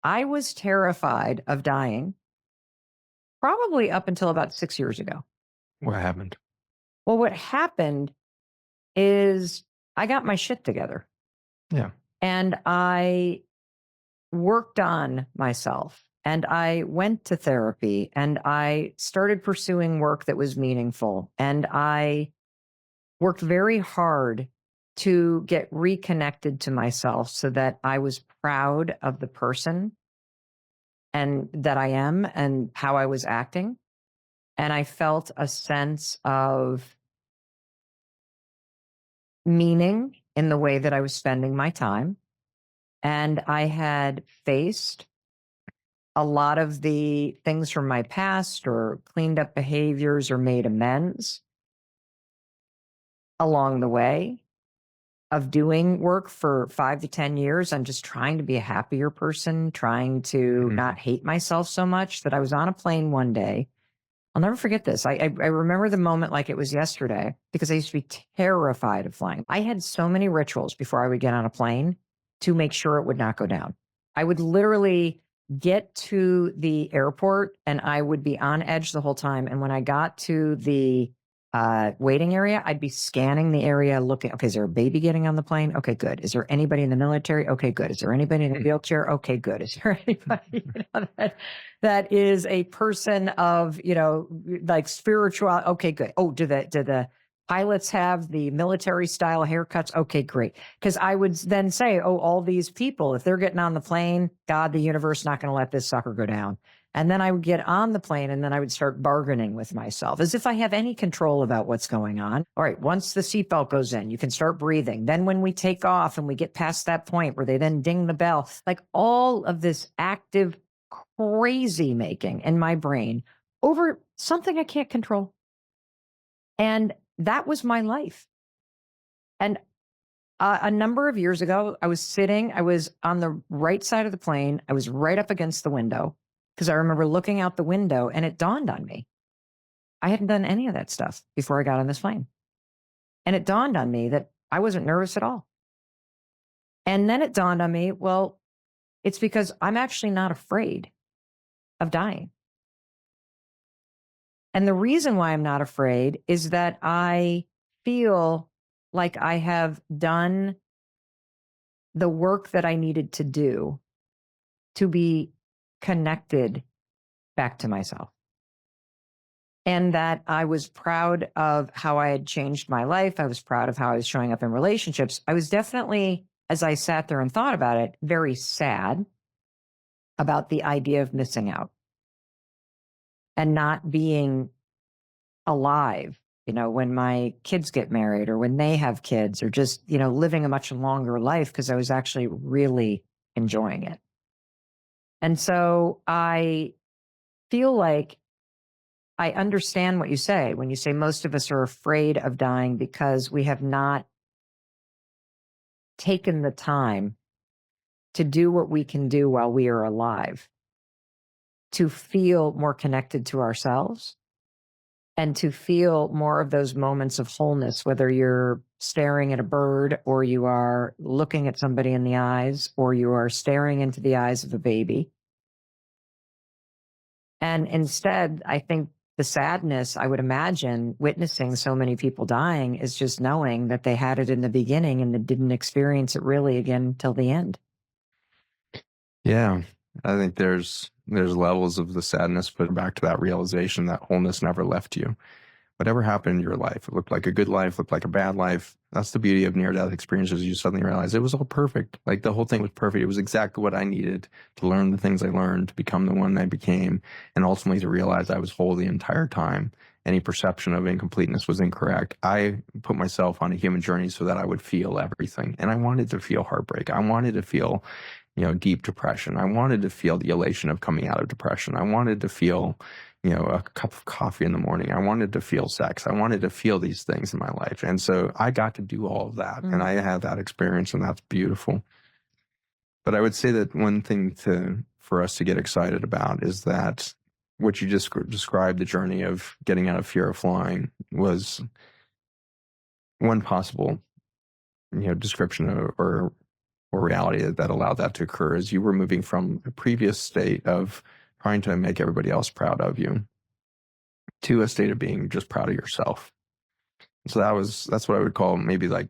I was terrified of dying probably up until about 6 years ago. What happened? Well, what happened is I got my shit together Yeah. and I worked on myself and I went to therapy and I started pursuing work that was meaningful. And I worked very hard to get reconnected to myself so that I was proud of the person and that I am and how I was acting. And I felt a sense of meaning in the way that I was spending my time. And I had faced a lot of the things from my past or cleaned up behaviors or made amends along the way of doing work for 5 to 10 years. I'm just trying to be a happier person, trying to Mhm. not hate myself so much that I was on a plane one day. I'll never forget this. I remember the moment like it was yesterday because I used to be terrified of flying. I had so many rituals before I would get on a plane to make sure it would not go down. I would literally get to the airport and I would be on edge the whole time. And when I got to the waiting area, I'd be scanning the area looking, okay, is there a baby getting on the plane? Okay, good. Is there anybody in the military? Okay, good. Is there anybody in a wheelchair? Okay, good. Is there anybody that is a person of, like spiritual? Okay, good. Oh, do the pilots have the military style haircuts? Okay, great. Because I would then say, oh, all these people, if they're getting on the plane, God, the universe not going to let this sucker go down. And then I would get on the plane and then I would start bargaining with myself as if I have any control about what's going on. All right, once the seatbelt goes in, you can start breathing. Then when we take off and we get past that point where they then ding the bell, like all of this active crazy making in my brain over something I can't control. And that was my life. And a number of years ago, I was on the right side of the plane. I was right up against the window because I remember looking out the window and it dawned on me. I hadn't done any of that stuff before I got on this plane. And it dawned on me that I wasn't nervous at all. And then it dawned on me, well, it's because I'm actually not afraid of dying. And the reason why I'm not afraid is that I feel like I have done the work that I needed to do to be connected back to myself. And that I was proud of how I had changed my life. I was proud of how I was showing up in relationships. I was definitely, as I sat there and thought about it, very sad about the idea of missing out and not being alive, when my kids get married or when they have kids or just, living a much longer life because I was actually really enjoying it. And so I feel like I understand what you say when you say most of us are afraid of dying because we have not taken the time to do what we can do while we are alive to feel more connected to ourselves and to feel more of those moments of wholeness, whether you're staring at a bird or you are looking at somebody in the eyes or you are staring into the eyes of a baby. And instead, I think the sadness, I would imagine, witnessing so many people dying is just knowing that they had it in the beginning and they didn't experience it really again till the end. Yeah. I think there's levels of the sadness, but back to that realization that wholeness never left you. Whatever happened in your life, it looked like a good life, looked like a bad life. That's the beauty of near-death experiences. You suddenly realize it was all perfect. Like the whole thing was perfect. It was exactly what I needed to learn the things I learned, to become the one I became, and ultimately to realize I was whole the entire time. Any perception of incompleteness was incorrect. I put myself on a human journey so that I would feel everything. And I wanted to feel heartbreak. I wanted to feel, deep depression. I wanted to feel the elation of coming out of depression. I wanted to feel, a cup of coffee in the morning. I wanted to feel sex. I wanted to feel these things in my life. And so I got to do all of that. And Mm. I had that experience, and that's beautiful. But I would say that one thing for us to get excited about is that what you just described, the journey of getting out of fear of flying, was one possible, description or or reality that allowed that to occur is you were moving from a previous state of trying to make everybody else proud of you to a state of being just proud of yourself. So that's what I would call maybe like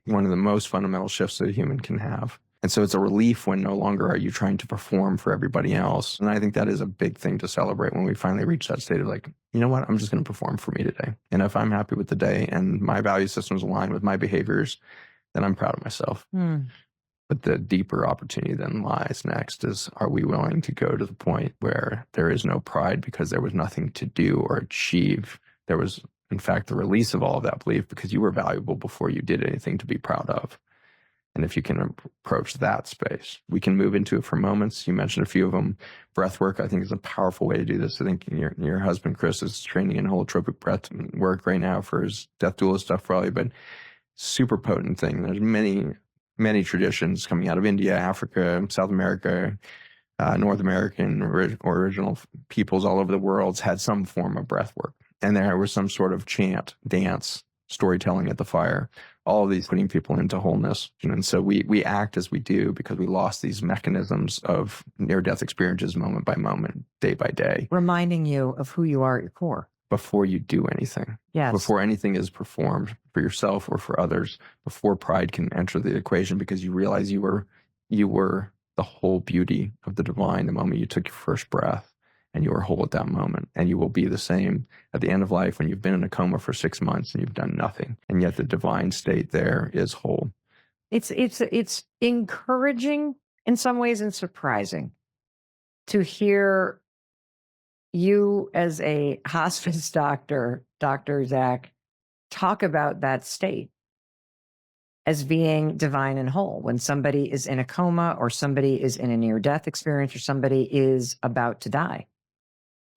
one of the most fundamental shifts that a human can have. And so it's a relief when no longer are you trying to perform for everybody else. And I think that is a big thing to celebrate when we finally reach that state of like, you know what, I'm just going to perform for me today. And if I'm happy with the day and my value systems align with my behaviors, then I'm proud of myself. But the deeper opportunity then lies next is, are we willing to go to the point where there is no pride because there was nothing to do or achieve? There was, in fact, the release of all of that belief because you were valuable before you did anything to be proud of. And if you can approach that space, we can move into it for moments. You mentioned a few of them. Breath work, I think, is a powerful way to do this. I think your husband, Chris, is training in holotropic breath work right now for his death doula stuff probably, but super potent thing. There's many traditions coming out of India, Africa, South America, North American original peoples all over the world had some form of breath work. And there was some sort of chant, dance, storytelling at the fire, all of these putting people into wholeness. And so we act as we do because we lost these mechanisms of near-death experiences moment by moment, day by day. Reminding you of who you are at your core. Before you do anything. Yes. Before anything is performed for yourself or for others, before pride can enter the equation, because you realize you were the whole beauty of the divine the moment you took your first breath, and you were whole at that moment. And you will be the same at the end of life when you've been in a coma for 6 months and you've done nothing. And yet the divine state there is whole. It's encouraging in some ways and surprising to hear you as a hospice doctor, Dr. Zach, talk about that state as being divine and whole. When somebody is in a coma or somebody is in a near-death experience or somebody is about to die.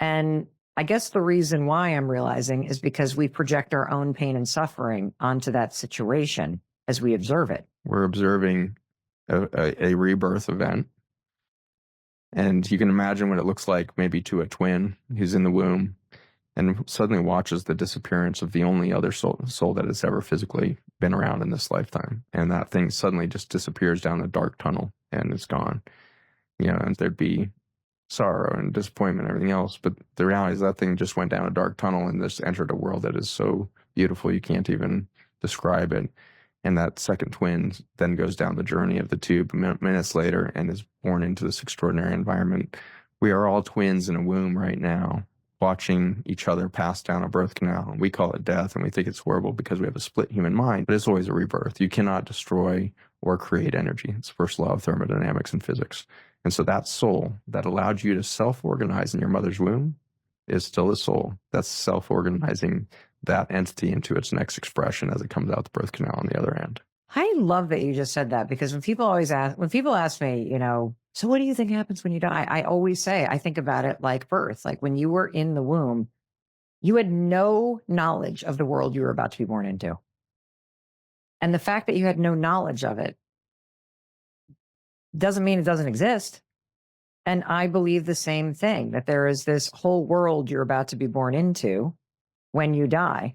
And I guess the reason why I'm realizing is because we project our own pain and suffering onto that situation as we observe it. We're observing a rebirth event. And you can imagine what it looks like maybe to a twin who's in the womb and suddenly watches the disappearance of the only other soul that has ever physically been around in this lifetime. And that thing suddenly just disappears down the dark tunnel and it's gone. And there'd be sorrow and disappointment and everything else. But the reality is that thing just went down a dark tunnel and just entered a world that is so beautiful you can't even describe it. And that second twin then goes down the journey of the tube minutes later and is born into this extraordinary environment. We are all twins in a womb right now, watching each other pass down a birth canal. We call it death, and we think it's horrible because we have a split human mind, but it's always a rebirth. You cannot destroy or create energy. It's the first law of thermodynamics and physics. And so that soul that allowed you to self-organize in your mother's womb is still the soul that's self-organizing that entity into its next expression as it comes out the birth canal on the other end. I love that you just said that, because when people ask me, so what do you think happens when you die? I always say, I think about it like birth. Like when you were in the womb, you had no knowledge of the world you were about to be born into. And the fact that you had no knowledge of it doesn't mean it doesn't exist. And I believe the same thing, that there is this whole world you're about to be born into when you die.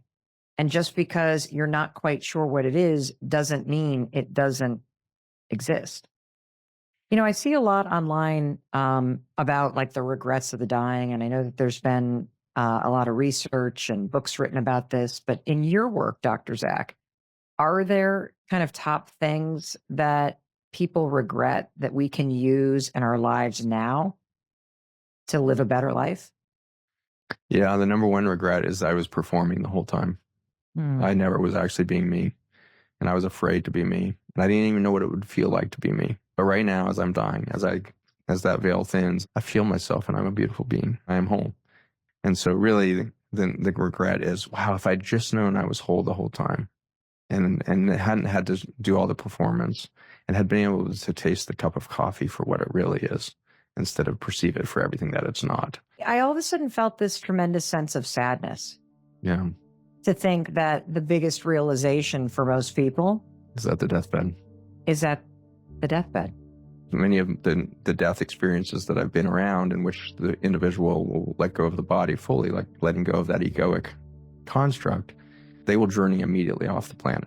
And just because you're not quite sure what it is doesn't mean it doesn't exist. I see a lot online about like the regrets of the dying. And I know that there's been a lot of research and books written about this. But in your work, Dr. Zach, are there kind of top things that people regret that we can use in our lives now to live a better life? Yeah, the number one regret is I was performing the whole time. I never was actually being me, and I was afraid to be me, and I didn't even know what it would feel like to be me. But right now, as I'm dying, as that veil thins, I feel myself, and I'm a beautiful being. I am whole. And so really, the regret is, wow, if I'd just known I was whole the whole time, and hadn't had to do all the performance, and had been able to taste the cup of coffee for what it really is, instead of perceive it for everything that it's not. I all of a sudden felt this tremendous sense of sadness. Yeah. To think that the biggest realization for most people is at the deathbed. Is at the deathbed. Many of the death experiences that I've been around in which the individual will let go of the body fully, like letting go of that egoic construct, they will journey immediately off the planet.